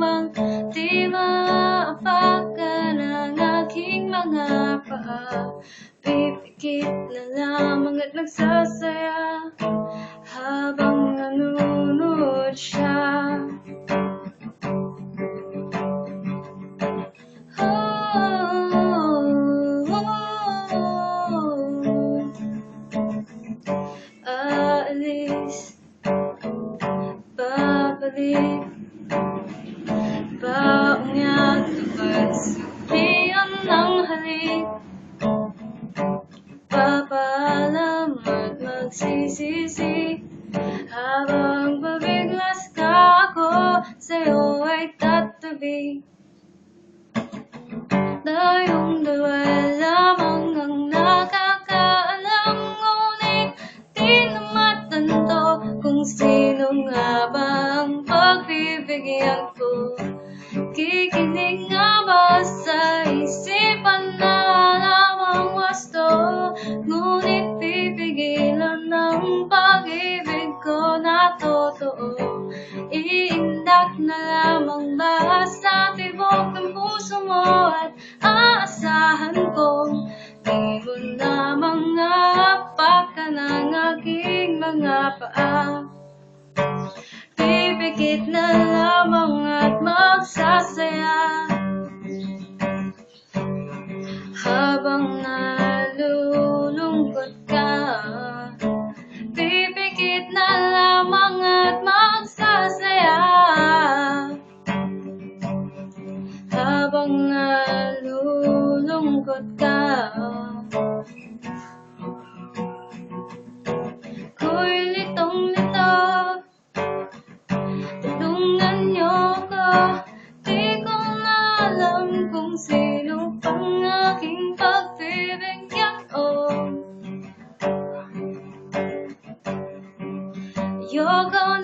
bang di maapakan ang aking mga paa? Pipikit na lamang at nagsasaya habang nanonood siya. Aalis, babalik, paungyag kapag sumiyan ng halik, papaalam at magsisisi, habang babiglas ka ako sa'yo ay tatabi. Tayong dalawa lamang ang nakakaalam, ngunit di na matanto kung sino nga ba ang pagbibigyan ko. Kikinig nga ba sa isipan na lamang wasto, ngunit pipigilan ng pag-ibig ko na totoo. Iindak na lamang ba sa tibok ng puso mo at aasahan kong di mo lamang apakan ang aking mga paa? Pipikit na lamang at magsasaya habang nalulungkot ka. Pipikit na lamang at magsasaya habang nalulungkot ka. Ko'y litong-lito, tulungan niyo ko. Di ko na alam kung sino pang aking pagbibigyan. Ayoko